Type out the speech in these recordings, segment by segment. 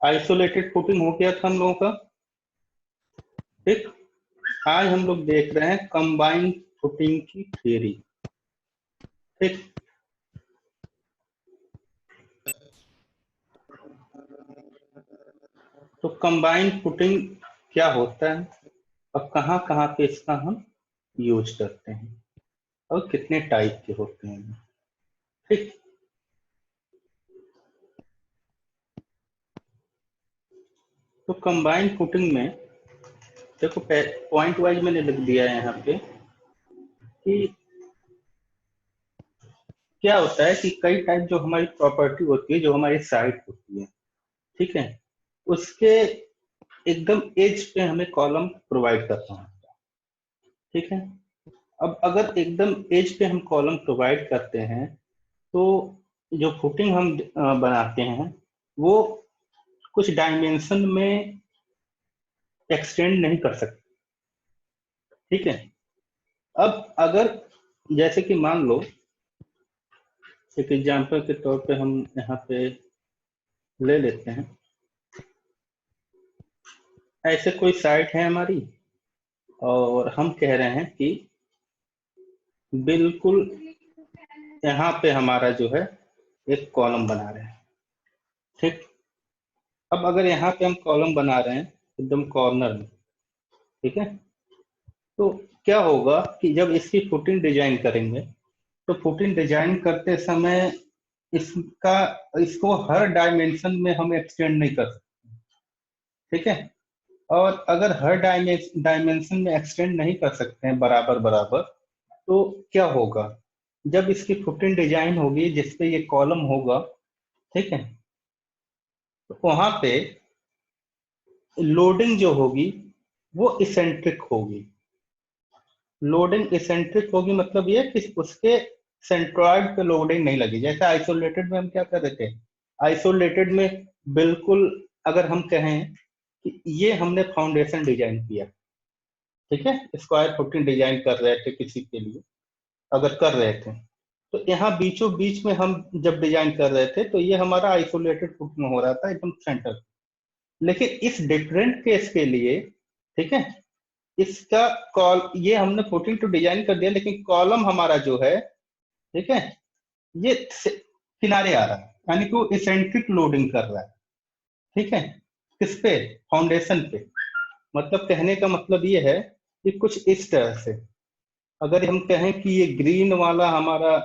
Isolated footing हो गया था हम लोगों का। ठीक, आज हम लोग देख रहे हैं कंबाइंड फुटिंग की थ्योरी। ठीक, तो कंबाइंड फुटिंग क्या होता है और कहाँ कहाँ पे इसका हम यूज करते हैं और कितने टाइप के होते हैं। ठीक, तो कंबाइंड फुटिंग में देखो पॉइंट वाइज मैंने लिख दिया है यहाँ पे कि क्या होता है कि कई टाइप जो हमारी प्रॉपर्टी होती है, जो हमारी साइट होती है, ठीक है, उसके एकदम एज पे हमें कॉलम प्रोवाइड करना होता है। ठीक है, अब अगर एकदम एज पे हम कॉलम प्रोवाइड करते हैं तो जो फुटिंग हम बनाते हैं वो कुछ डायमेंशन में एक्सटेंड नहीं कर सकते। ठीक है, अब अगर जैसे कि मान लो एक एग्जांपल के तौर पे हम यहाँ पे ले लेते हैं, ऐसे कोई साइट है हमारी और हम कह रहे हैं कि बिल्कुल यहाँ पे हमारा जो है एक कॉलम बना रहे हैं। ठीक, अब अगर यहाँ पे हम कॉलम बना रहे हैं एकदम कॉर्नर में, ठीक है, तो क्या होगा कि जब इसकी फुटिंग डिजाइन करेंगे तो फुटिंग डिजाइन करते समय इसका इसको हर डायमेंशन में हम एक्सटेंड नहीं कर सकते। ठीक है, और अगर हर डायमेंशन में एक्सटेंड नहीं कर सकते हैं बराबर बराबर, तो क्या होगा, जब इसकी फुटिंग डिजाइन होगी जिसपे ये कॉलम होगा, ठीक है, तो वहां पे लोडिंग जो होगी वो इसेंट्रिक होगी। लोडिंग इसेंट्रिक होगी मतलब ये कि उसके सेंट्रॉइड पे लोडिंग नहीं लगी। जैसे आइसोलेटेड में हम क्या कर रहे थे, आइसोलेटेड में बिल्कुल अगर हम कहें कि ये हमने फाउंडेशन डिजाइन किया, ठीक है, स्क्वायर फुटिंग डिजाइन कर रहे थे किसी के लिए, अगर कर रहे थे, तो यहाँ बीचों बीच में हम जब डिजाइन कर रहे थे तो ये हमारा आइसोलेटेड फुटिंग हो रहा था एकदम सेंटर। लेकिन इस डिफरेंट केस के लिए, ठीक है, इसका कॉल ये हमने फुटिंग तो डिजाइन कर दिया लेकिन कॉलम हमारा जो है, ठीक है, ये किनारे आ रहा है, यानी कि वो इसेंट्रिक लोडिंग कर रहा है। ठीक है, किस पे, फाउंडेशन पे। मतलब कहने का मतलब ये है कि कुछ इस तरह से अगर हम कहें कि ये ग्रीन वाला हमारा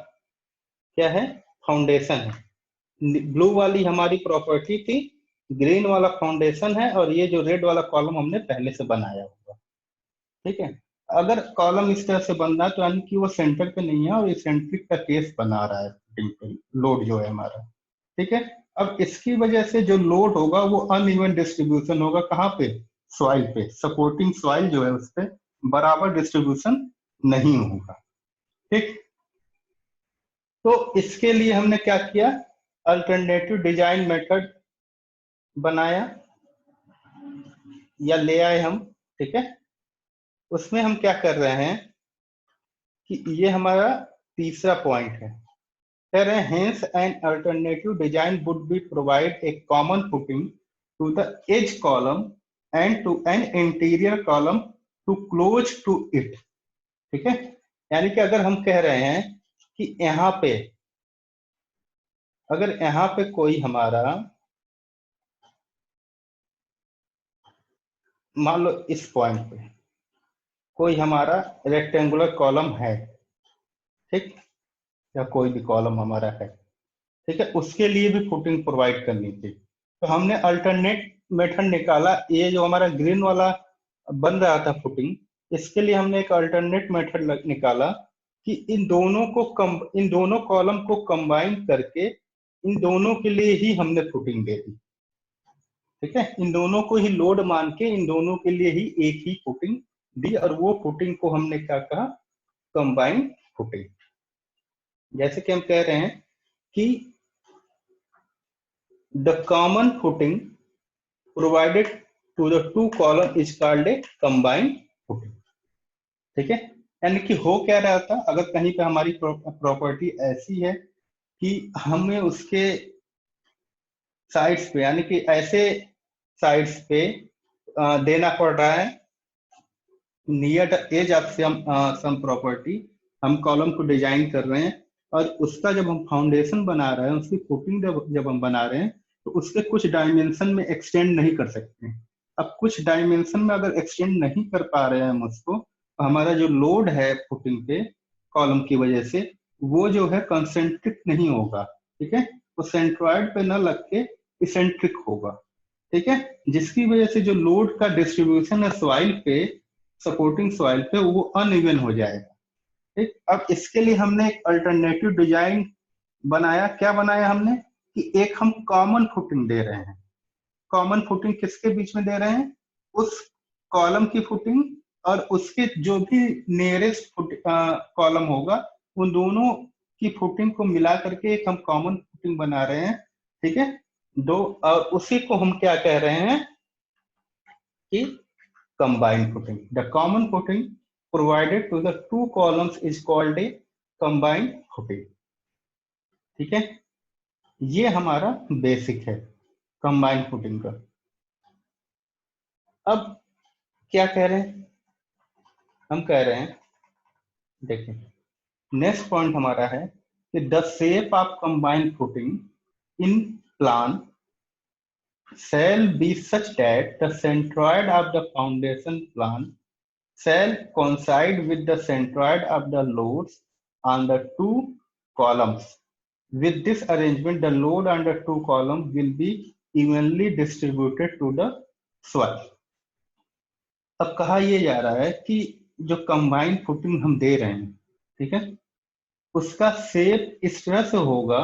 क्या है, फाउंडेशन है, ब्लू वाली हमारी प्रॉपर्टी थी, ग्रीन वाला फाउंडेशन है, और ये जो रेड वाला कॉलम हमने पहले से बनाया होगा। ठीक है, अगर कॉलम इस तरह से बन रहा है तो यानी कि वो सेंटर पे नहीं है और इसेंट्रिक का केस बना रहा है footing पे, लोड जो है हमारा। ठीक है, अब इसकी वजह से जो लोड होगा वो अनइवन डिस्ट्रीब्यूशन होगा, कहाँ पे, सॉइल पे, सपोर्टिंग सॉइल जो है उस पर बराबर डिस्ट्रीब्यूशन नहीं होगा। ठीक, तो इसके लिए हमने क्या किया, अल्टरनेटिव डिजाइन मेथड बनाया या ले आए हम। ठीक है, उसमें हम क्या कर रहे हैं कि ये हमारा तीसरा पॉइंट है, कह रहे हैं hence an alternative design would be provide a common footing to the edge column and to an interior column too close to it. ठीक है, यानी कि अगर हम कह रहे हैं कि यहाँ पे अगर यहाँ पे कोई हमारा मान लो इस पॉइंट पे कोई हमारा रेक्टेंगुलर कॉलम है, ठीक, या कोई भी कॉलम हमारा है, ठीक है, उसके लिए भी फुटिंग प्रोवाइड करनी थी। तो हमने अल्टरनेट मेथड निकाला, ये जो हमारा ग्रीन वाला बन रहा था फुटिंग, इसके लिए हमने एक अल्टरनेट मेथड निकाला कि इन दोनों कॉलम को कंबाइन करके इन दोनों के लिए ही हमने फुटिंग दे दी। ठीक है, इन दोनों को ही लोड मान के इन दोनों के लिए ही एक ही फुटिंग दी, और वो फुटिंग को हमने क्या कहा, कंबाइंड फुटिंग। जैसे कि हम कह रहे हैं कि the common footing provided to the two column is called a combined footing. ठीक है, यानी कि हो क्या रहा था, अगर कहीं पे हमारी प्रॉपर्टी ऐसी है कि हमें उसके साइड्स पे, यानी कि ऐसे साइड्स पे देना पड़ रहा है near the edge of some property. हम कॉलम को डिजाइन कर रहे हैं और उसका जब हम फाउंडेशन बना रहे हैं, उसकी फुटिंग जब हम बना रहे हैं, तो उसके कुछ डायमेंशन में एक्सटेंड नहीं कर सकते। अब कुछ डायमेंशन में अगर एक्सटेंड नहीं कर पा रहे हैं हम उसको, तो हमारा जो लोड है फुटिंग पे कॉलम की वजह से, वो जो है कंसेंट्रिक नहीं होगा। ठीक है, वो सेंट्रॉइड पे न लग के इसेंट्रिक होगा। ठीक है, जिसकी वजह से जो लोड का डिस्ट्रीब्यूशन है सॉइल पे, सपोर्टिंग सॉइल पे, वो अनइवन हो जाएगा। ठीक, अब इसके लिए हमने एक अल्टरनेटिव डिजाइन बनाया। क्या बनाया हमने कि एक हम कॉमन फुटिंग दे रहे हैं। कॉमन फुटिंग किसके बीच में दे रहे हैं? उस कॉलम की फुटिंग और उसके जो भी नियरेस्ट कॉलम होगा, उन दोनों की फुटिंग को मिला करके एक हम कॉमन फुटिंग बना रहे हैं। ठीक है, दो, और उसी को हम क्या कह रहे हैं कि combined footing. The common footing provided to the two columns is called a combined footing. ठीक है, ये हमारा बेसिक है कंबाइंड फुटिंग का। अब क्या कह रहे हैं? हम कह रहे हैं, देखिए नेक्स्ट पॉइंट हमारा है कि the shape of combined footing in plan shall be such that the centroid of the foundation plan shall coincide with the centroid of the loads on the two columns. With this arrangement, the load on the two columns will be evenly distributed to the soil. अब कहा यह जा रहा है कि जो combined footing हम दे रहे हैं, ठीक है, उसका शेप इस तरह से होगा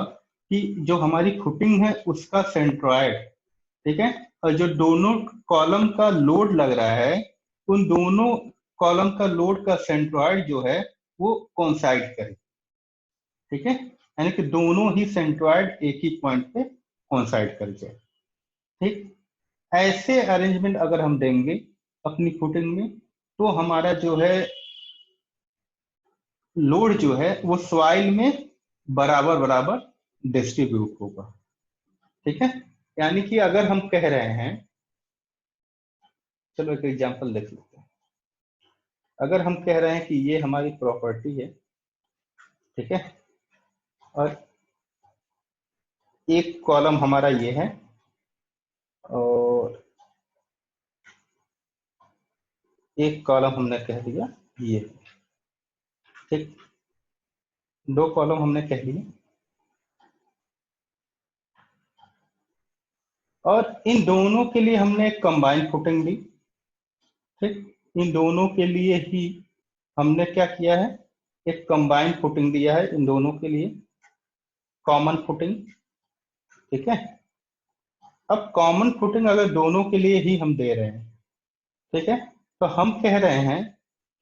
कि जो हमारी फुटिंग है उसका सेंट्रॉइड, ठीक है, और जो दोनों कॉलम का लोड लग रहा है, उन दोनों कॉलम का लोड का सेंट्रॉइड जो है वो कोइंसाइड करे। ठीक है, यानी कि दोनों ही सेंट्रॉइड एक ही पॉइंट पे कोइंसाइड कर जाए। ठीक, ऐसे अरेंजमेंट अगर हम देंगे अपनी फुटिंग में, तो हमारा जो है लोड जो है वो सॉइल में बराबर बराबर डिस्ट्रीब्यूट होगा। ठीक है, यानी कि अगर हम कह रहे हैं, चलो एक एग्जांपल देख लेते हैं। अगर हम कह रहे हैं कि ये हमारी प्रॉपर्टी है, ठीक है, और एक कॉलम हमारा ये है और एक कॉलम हमने कह दिया ये, ठीक, दो कॉलम हमने कह दिए, और इन दोनों के लिए हमने एक कंबाइंड फुटिंग दी। ठीक, इन दोनों के लिए ही हमने क्या किया है, एक कंबाइंड फुटिंग दिया है इन दोनों के लिए, कॉमन फुटिंग। ठीक है, अब कॉमन फुटिंग अगर दोनों के लिए ही हम दे रहे हैं, ठीक है, तो हम कह रहे हैं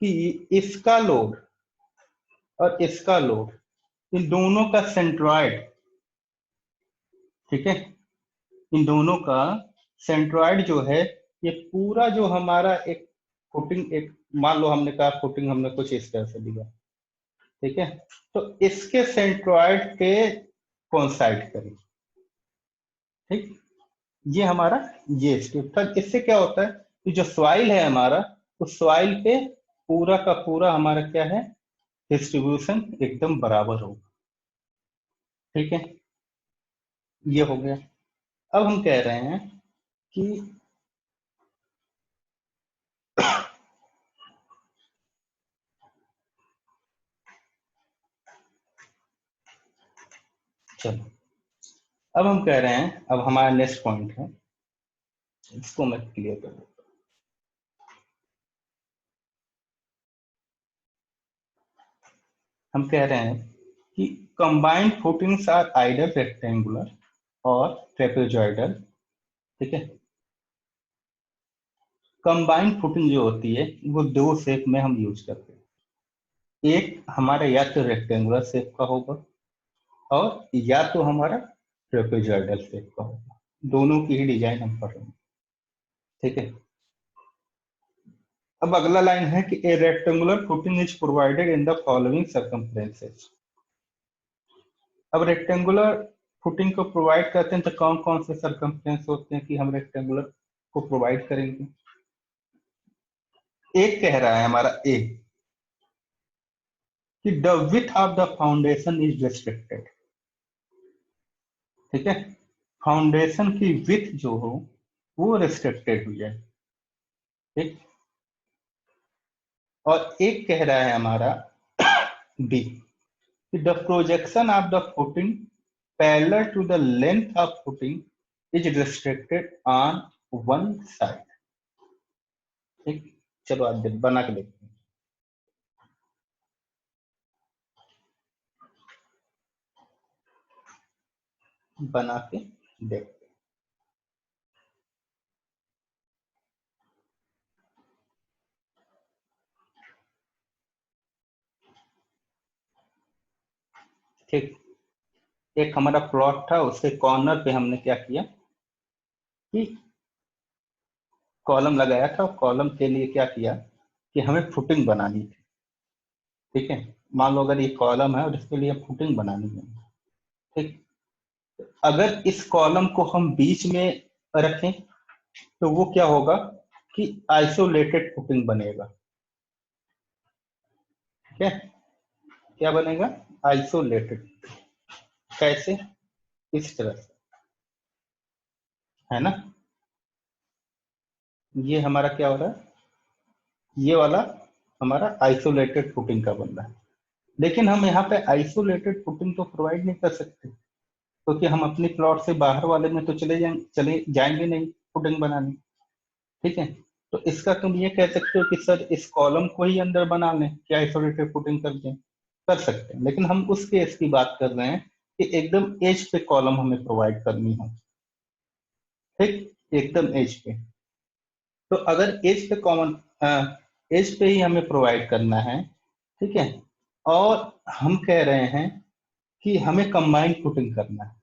कि इसका लोड और इसका लोड, इन दोनों का सेंट्रॉइड, ठीक है, इन दोनों का सेंट्रॉइड जो है, ये पूरा जो हमारा एक फुटिंग, एक मान लो हमने कहा फुटिंग हमने कुछ इस तरह से दिया, ठीक है, तो इसके सेंट्रॉइड पे कोइंसाइड करें। ठीक, ये हमारा ये स्टेप था। इससे क्या होता है कि जो सॉइल है हमारा, उस सॉइल पे पूरा का पूरा हमारा क्या है, डिस्ट्रीब्यूशन एकदम बराबर होगा। ठीक है, ये हो गया। अब हम कह रहे हैं कि चलो, अब हम कह रहे हैं, अब हमारा नेक्स्ट पॉइंट है, इसको मैं क्लियर कर दूं। हम कह रहे हैं कि combined footings are either rectangular और ट्रेपेजॉइडल। ठीक है, कंबाइंड फुटिंग जो होती है वो दो शेप में हम यूज करते हैं। एक हमारा या तो रेक्टेंगुलर शेप का होगा और या तो हमारा ट्रेपेजॉइडल शेप का होगा। दोनों की ही डिजाइन हम कर रहे हैं। ठीक है, अब अगला लाइन है कि ए rectangular footing is provided in the following circumferences. अब रेक्टेंगुलर फुटिंग को प्रोवाइड करते हैं तो कौन कौन से सरकमस्टेंस होते हैं कि हम रेक्टेंगुलर को प्रोवाइड करेंगे। एक कह रहा है हमारा ए कि the width of the foundation is restricted. ठीक है, फाउंडेशन की विथ जो हो वो रिस्ट्रिक्टेड हो जाए। ठीक, और एक कह रहा है हमारा B the projection of the footing parallel to the length of footing is restricted on one side। ठीक, चलो आज बना के देखते हैं, बना के देखते हैं। ठीक, एक हमारा प्लॉट था, उसके कॉर्नर पे हमने क्या किया कि कॉलम लगाया था, कॉलम के लिए क्या किया कि हमें फुटिंग बनानी थी। ठीक है, मान लो अगर ये कॉलम है और इसके लिए फुटिंग बनानी है। ठीक, अगर इस कॉलम को हम बीच में रखें तो वो क्या होगा कि आइसोलेटेड फुटिंग बनेगा। ठीक है, क्या बनेगा, आइसोलेटेड। कैसे, इस तरह से, है ना। ये हमारा क्या हो रहा है, ये वाला हमारा आइसोलेटेड फुटिंग का बन रहा है। लेकिन हम यहाँ पे आइसोलेटेड फुटिंग तो प्रोवाइड नहीं कर सकते, क्योंकि हम अपने प्लॉट से बाहर वाले में तो चले जाएंगे नहीं फुटिंग बनाने। ठीक है, तो इसका तुम ये कह सकते हो कि सर इस कॉलम को ही अंदर बना लें, क्या आइसोलेटेड फुटिंग कर दें, कर सकते हैं। लेकिन हम उस केस की बात कर रहे हैं कि एकदम एज पे कॉलम हमें प्रोवाइड करनी हो। ठीक, एकदम एज पे। तो अगर एज पे कॉमन एज पे ही हमें प्रोवाइड करना है, ठीक है, और हम कह रहे हैं कि हमें कंबाइंड फुटिंग करना है,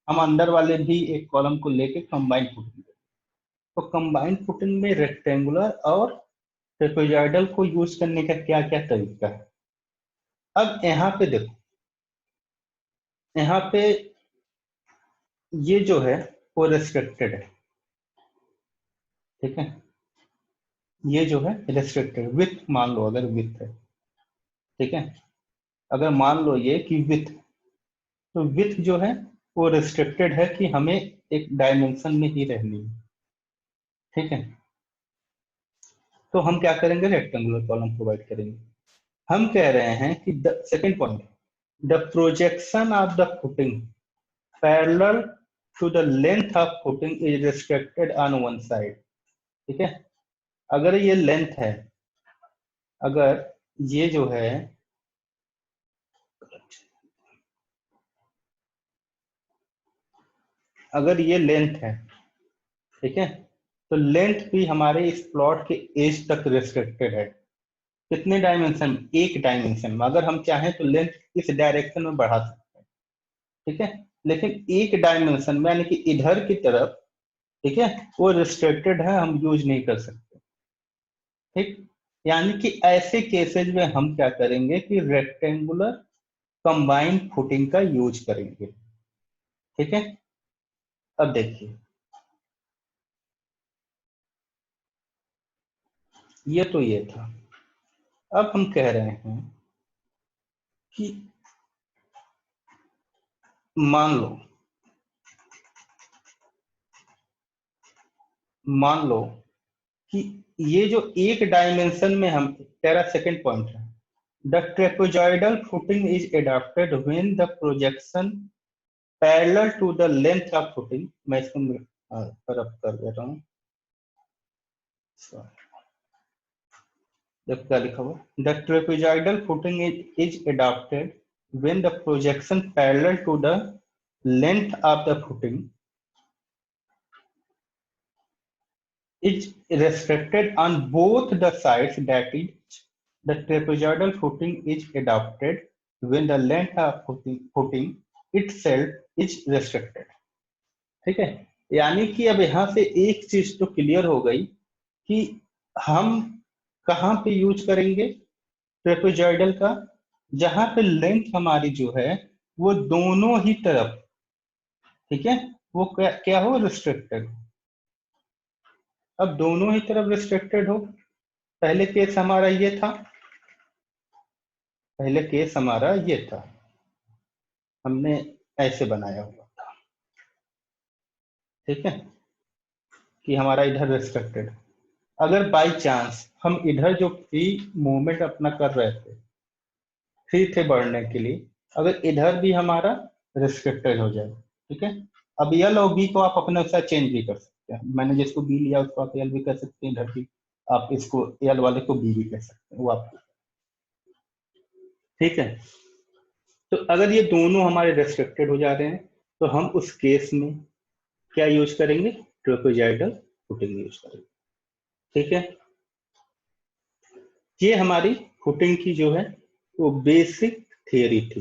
हम अंदर वाले भी एक कॉलम को लेके कंबाइंड फुटिंग, तो कंबाइंड फुटिंग में रेक्टेंगुलर और ट्रेपेजॉइडल को यूज करने का क्या क्या तरीका है। अब यहाँ पे देखो, यहाँ पे ये जो है वो रेस्ट्रिक्टेड है। ठीक है, ये जो है रेस्ट्रिक्टेड विथ, मान लो अगर विथ है। ठीक है, अगर मान लो ये कि विथ, तो विथ जो है वो रिस्ट्रिक्टेड है कि हमें एक डायमेंशन में ही रहनी है। ठीक है, तो हम क्या करेंगे, रेक्टेंगुलर कॉलम प्रोवाइड करेंगे। हम कह रहे हैं कि the second point, the projection of the footing parallel to the length of footing is restricted on one side. ठीक है, अगर ये लेंथ है, अगर ये जो है, अगर ये लेंथ है, ठीक है, तो लेंथ भी हमारे इस प्लॉट के एज तक रिस्ट्रिक्टेड है। कितने डायमेंशन, एक डायमेंशन में। अगर हम चाहें तो लेंथ इस डायरेक्शन में बढ़ा सकते हैं। ठीक है, लेकिन एक डायमेंशन में यानी कि इधर की तरफ, ठीक है, वो रिस्ट्रिक्टेड है, हम यूज नहीं कर सकते। ठीक, यानी कि ऐसे केसेस में हम क्या करेंगे कि रेक्टेंगुलर कंबाइंड फुटिंग का यूज करेंगे। ठीक है, अब देखिए, ये तो ये था। अब हम कह रहे हैं कि मान लो, मान लो कि ये जो एक डायमेंशन में हम, तेरा सेकंड पॉइंट है, the trapezoidal footing is adopted when the projection parallel to the length of footing. मैं इसको रब कर दे रहा हूँ, जब क्या लिखा हुआ, the trapezoidal footing is adopted when the projection parallel to the length of the footing is restricted on both the sides, that is the trapezoidal footing is adopted when the length of footing itself is restricted। ठीक है, यानी कि अब यहाँ से एक चीज तो क्लियर हो गई कि हम कहाँ पे यूज करेंगे ट्रेपेजॉइडल का, जहां पे लेंथ हमारी जो है वो दोनों ही तरफ ठीक है, वो क्या हो, रिस्ट्रिक्टेड। अब दोनों ही तरफ रिस्ट्रिक्टेड हो, पहले केस हमारा ये था, पहले केस हमारा ये था, हमने ऐसे बनाया हुआ था, ठीक है, कि हमारा इधर रिस्ट्रिक्टेड। अगर बाई चांस हम इधर जो फ्री मूवमेंट अपना कर रहे थे, फ्री थे बढ़ने के लिए, अगर इधर भी हमारा रिस्ट्रिक्टेड हो जाए, ठीक है, अब यल और बी को आप अपने साथ चेंज भी कर सकते हैं, मैंने जिसको बी लिया उसको आप यल भी कर सकते हैं, इधर भी आप इसको यल वाले को बी भी कह सकते हैं, वो आपको, ठीक है। तो अगर ये दोनों हमारे रेस्ट्रिक्टेड हो जा रहे हैं, तो हम उस केस में क्या यूज करेंगे, ट्रेपेजॉइडल फुटिंग यूज करेंगे, ठीक है। ये हमारी फुटिंग की जो है वो बेसिक थियरी थी।